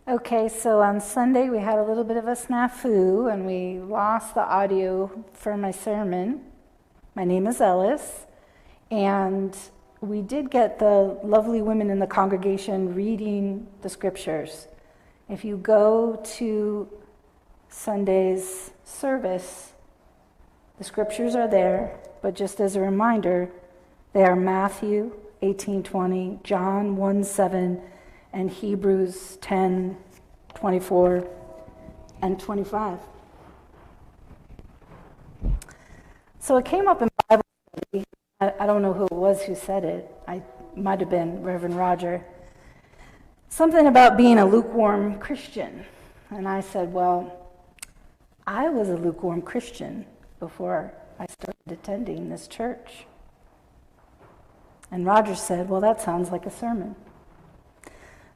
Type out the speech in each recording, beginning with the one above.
Okay, so on Sunday we had a little bit of a snafu and we lost the audio for my sermon. My name is Elis, and we did get the lovely women in the congregation reading the scriptures. If you go to Sunday's service, the scriptures are there, but just as a reminder, they are Matthew 18:20, John 1:7, and Hebrews 10:24 and 25. So it came up in Bible study. I don't know who it was who said it. I might have been Reverend Roger. Something about being a lukewarm Christian. And I said, well, I was a lukewarm Christian before I started attending this church. And Roger said, well, that sounds like a sermon.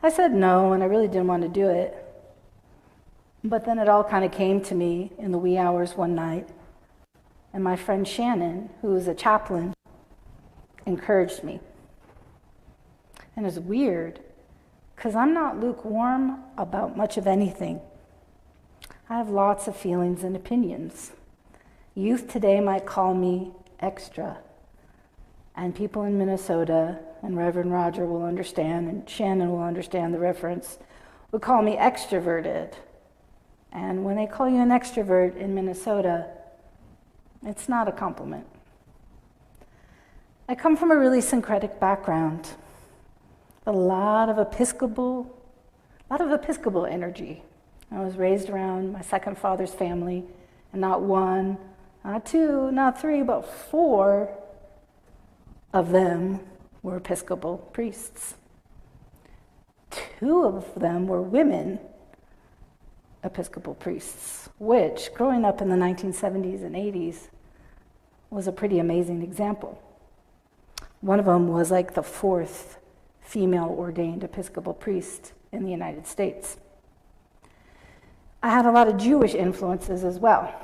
I said no, and I really didn't want to do it. But then it all kind of came to me in the wee hours one night, and my friend Shannon, who was a chaplain, encouraged me. And it's weird, because I'm not lukewarm about much of anything. I have lots of feelings and opinions. Youth today might call me extra, and people in Minnesota, and Reverend Roger will understand, and Shannon will understand the reference, would call me extroverted. And when they call you an extrovert in Minnesota, it's not a compliment. I come from a really syncretic background. A lot of Episcopal energy. I was raised around my second father's family, and not one, not two, not three, but 4 of them were Episcopal priests. 2 of them were women Episcopal priests, which, growing up in the 1970s and 80s, was a pretty amazing example. One of them was like the 4th female ordained Episcopal priest in the United States. I had a lot of Jewish influences as well.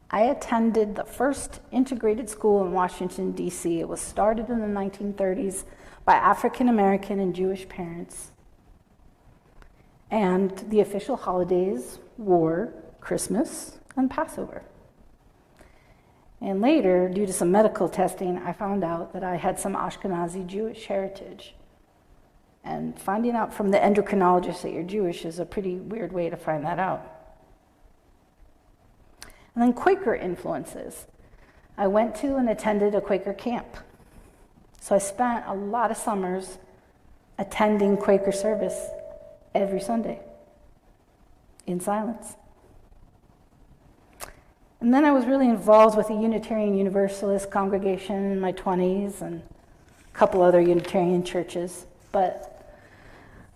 I attended the first integrated school in Washington, D.C. It was started in the 1930s by African American and Jewish parents. And the official holidays were Christmas and Passover. And later, due to some medical testing, I found out that I had some Ashkenazi Jewish heritage. And finding out from the endocrinologist that you're Jewish is a pretty weird way to find that out. And then Quaker influences. I went to and attended a Quaker camp. So I spent a lot of summers attending Quaker service every Sunday in silence. And then I was really involved with a Unitarian Universalist congregation in my 20s and a couple other Unitarian churches. But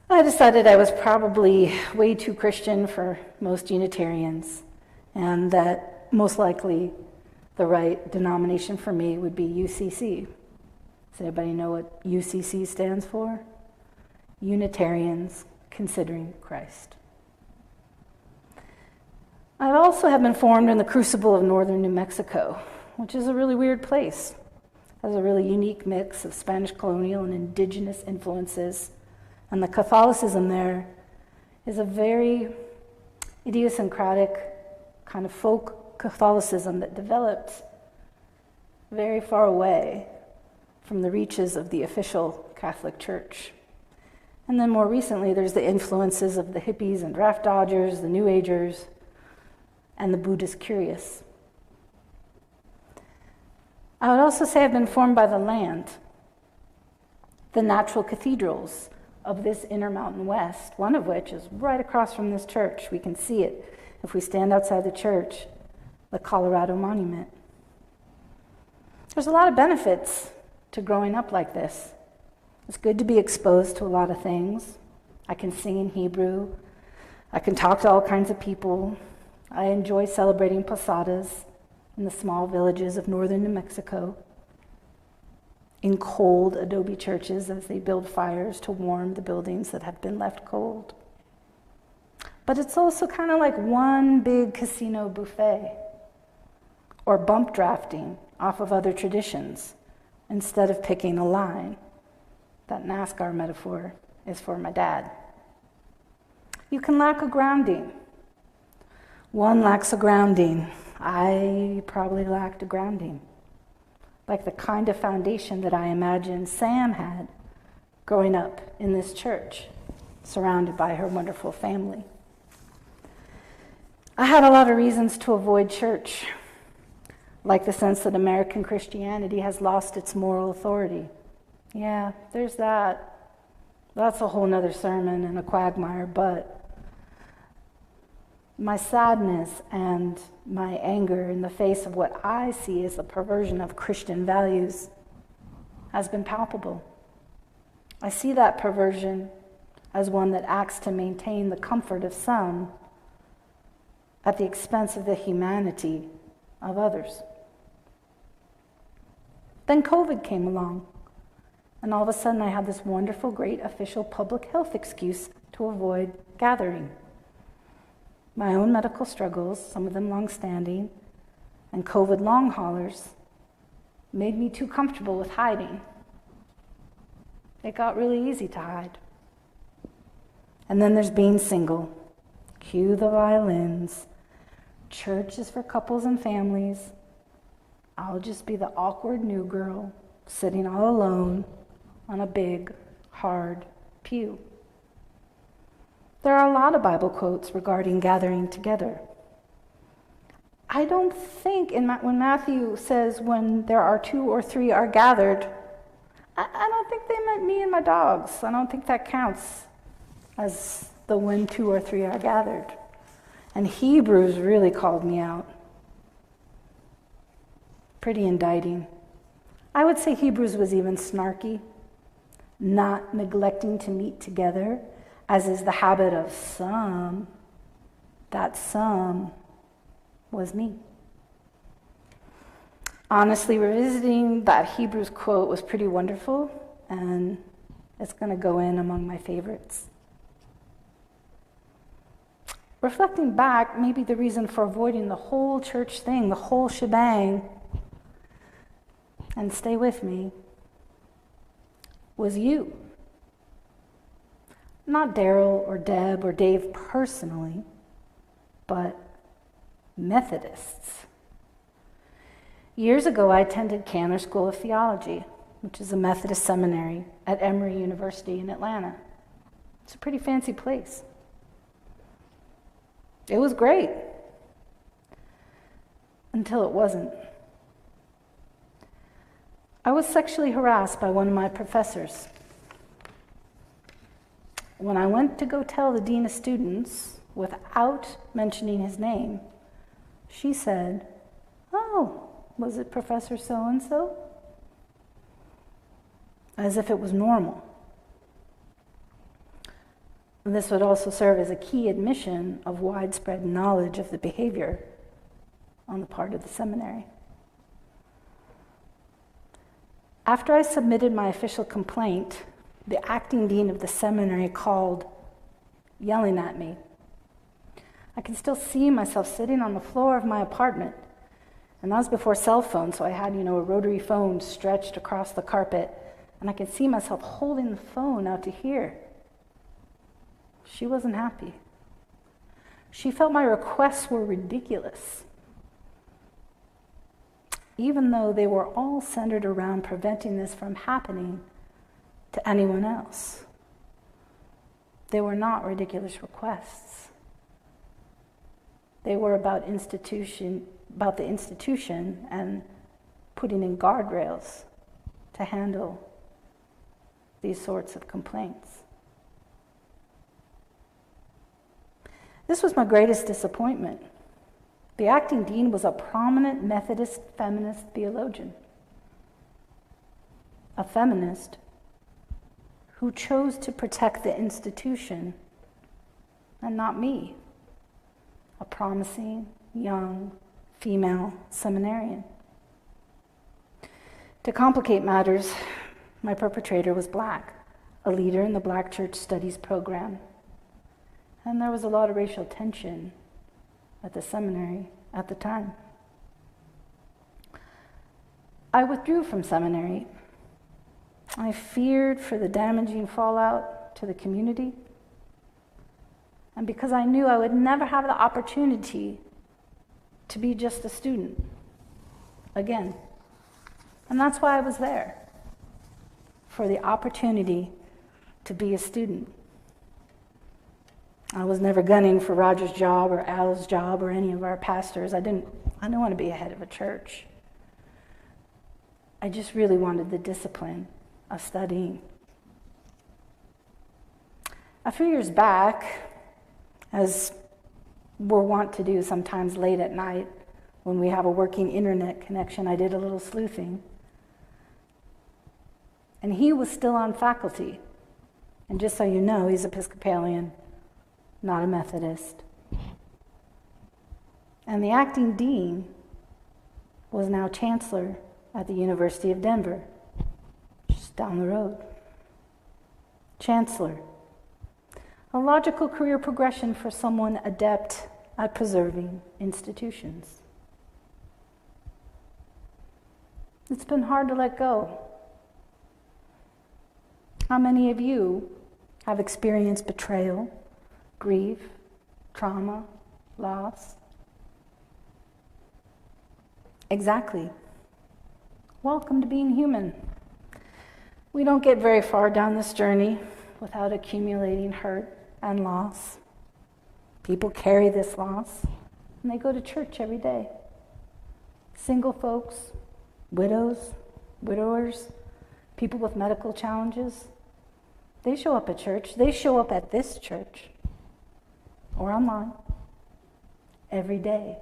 I decided I was probably way too Christian for most Unitarians, and that most likely the right denomination for me would be UCC. Does anybody know what UCC stands for? Unitarians Considering Christ. I also have been formed in the crucible of northern New Mexico, which is a really weird place. It has a really unique mix of Spanish colonial and indigenous influences, and the Catholicism there is a very idiosyncratic kind of folk Catholicism that developed very far away from the reaches of the official Catholic Church. And then more recently, there's the influences of the hippies and draft dodgers, the New Agers, and the Buddhist curious. I would also say I've been formed by the land, the natural cathedrals of this Intermountain West, one of which is right across from this church. We can see it if we stand outside the church, the Colorado Monument. There's a lot of benefits to growing up like this. It's good to be exposed to a lot of things. I can sing in Hebrew. I can talk to all kinds of people. I enjoy celebrating posadas in the small villages of northern New Mexico, in cold adobe churches as they build fires to warm the buildings that have been left cold. But it's also kind of like one big casino buffet, or bump drafting off of other traditions instead of picking a line. That NASCAR metaphor is for my dad. You can lack a grounding. One lacks a grounding. I probably lacked a grounding, like the kind of foundation that I imagine Sam had growing up in this church, surrounded by her wonderful family. I had a lot of reasons to avoid church, like the sense that American Christianity has lost its moral authority. Yeah, there's that. That's a whole nother sermon and a quagmire, but my sadness and my anger in the face of what I see as the perversion of Christian values has been palpable. I see that perversion as one that acts to maintain the comfort of some at the expense of the humanity of others. Then COVID came along, and all of a sudden I had this wonderful, great official public health excuse to avoid gathering. My own medical struggles, some of them long-standing, and COVID long haulers made me too comfortable with hiding. It got really easy to hide. And then there's being single. Cue the violins. Church is for couples and families. I'll just be the awkward new girl sitting all alone on a big, hard pew. There are a lot of Bible quotes regarding gathering together. I don't think when Matthew says when there are 2 or 3 are gathered, I don't think they meant me and my dogs. I don't think that counts as the when 2 or 3 are gathered. And Hebrews really called me out. Pretty indicting. I would say Hebrews was even snarky, not neglecting to meet together, as is the habit of some. That some was me. Honestly, revisiting that Hebrews quote was pretty wonderful, and it's going to go in among my favorites. Reflecting back, maybe the reason for avoiding the whole church thing, the whole shebang, and stay with me, was you. Not Daryl or Deb or Dave personally, but Methodists. Years ago, I attended Cantor School of Theology, which is a Methodist seminary at Emory University in Atlanta. It's a pretty fancy place. It was great, until it wasn't. I was sexually harassed by one of my professors. When I went to go tell the dean of students, without mentioning his name, she said, "Oh, was it Professor so-and-so?" As if it was normal. And this would also serve as a key admission of widespread knowledge of the behavior on the part of the seminary. After I submitted my official complaint, the acting dean of the seminary called, yelling at me. I can still see myself sitting on the floor of my apartment, and that was before cell phones, so I had, a rotary phone stretched across the carpet, and I could see myself holding the phone out to hear. She wasn't happy. She felt my requests were ridiculous, even though they were all centered around preventing this from happening to anyone else. They were not ridiculous requests. They were about the institution and putting in guardrails to handle these sorts of complaints. This was my greatest disappointment. The acting dean was a prominent Methodist feminist theologian, a feminist who chose to protect the institution and not me, a promising, young, female seminarian. To complicate matters, my perpetrator was black, a leader in the Black Church Studies program, and there was a lot of racial tension at the seminary at the time. I withdrew from seminary. I feared for the damaging fallout to the community. and because I knew I would never have the opportunity to be just a student again. And that's why I was there, for the opportunity to be a student. I was never gunning for Roger's job or Al's job or any of our pastors. I didn't want to be a head of a church. I just really wanted the discipline of studying. A few years back, as we're wont to do sometimes late at night when we have a working internet connection, I did a little sleuthing. And he was still on faculty. And just so you know, he's Episcopalian, not a Methodist. And the acting dean was now chancellor at the University of Denver, just down the road. Chancellor. A logical career progression for someone adept at preserving institutions. It's been hard to let go. How many of you have experienced betrayal, grief, trauma, loss? Exactly. Welcome to being human. We don't get very far down this journey without accumulating hurt and loss. People carry this loss, and they go to church every day. Single folks, widows, widowers, people with medical challenges, they show up at church. They show up at this church or online every day.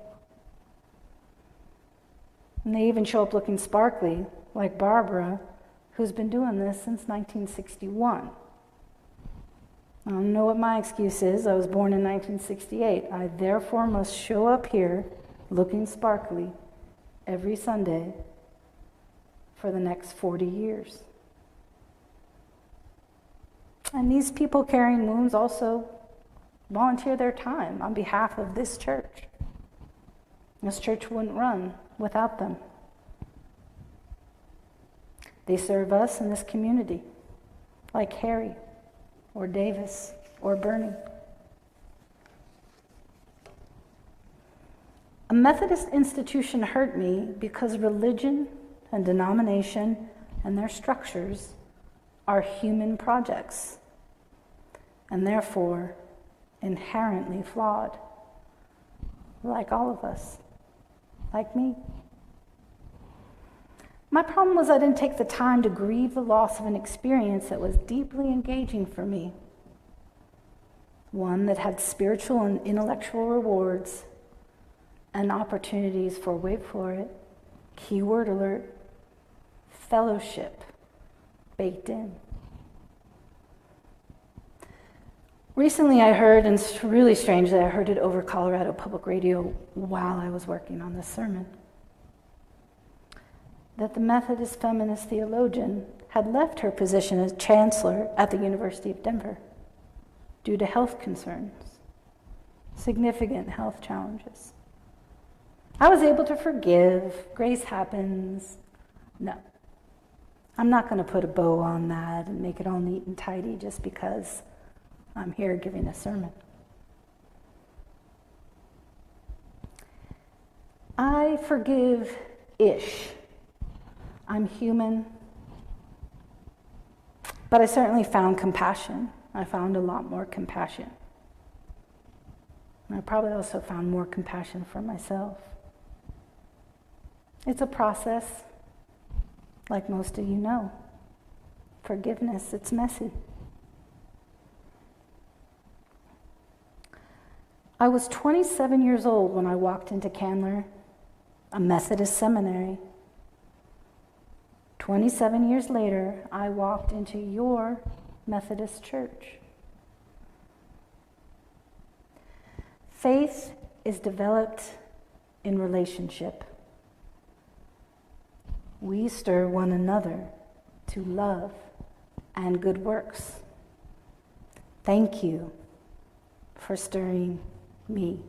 And they even show up looking sparkly, like Barbara, who's been doing this since 1961. I don't know what my excuse is. I was born in 1968. I therefore must show up here looking sparkly every Sunday for the next 40 years. And these people carrying wounds also volunteer their time on behalf of this church. This church wouldn't run without them. They serve us in this community, like Harry, or Davis, or Bernie. A Methodist institution hurt me because religion and denomination and their structures are human projects, and therefore inherently flawed, like all of us, like me. My problem was I didn't take the time to grieve the loss of an experience that was deeply engaging for me, one that had spiritual and intellectual rewards and opportunities for, wait for it, keyword alert, fellowship baked in. Recently I heard, and it's really strange that I heard it over Colorado Public Radio while I was working on this sermon, that the Methodist feminist theologian had left her position as chancellor at the University of Denver due to health concerns, significant health challenges. I was able to forgive, grace happens. No, I'm not going to put a bow on that and make it all neat and tidy just because I'm here giving a sermon. I forgive-ish. I'm human, but I certainly found compassion. I found a lot more compassion. And I probably also found more compassion for myself. It's a process, like most of you know. Forgiveness, it's messy. I was 27 years old when I walked into Candler, a Methodist seminary. 27 years later, I walked into your Methodist church. Faith is developed in relationship. We stir one another to love and good works. Thank you for stirring me.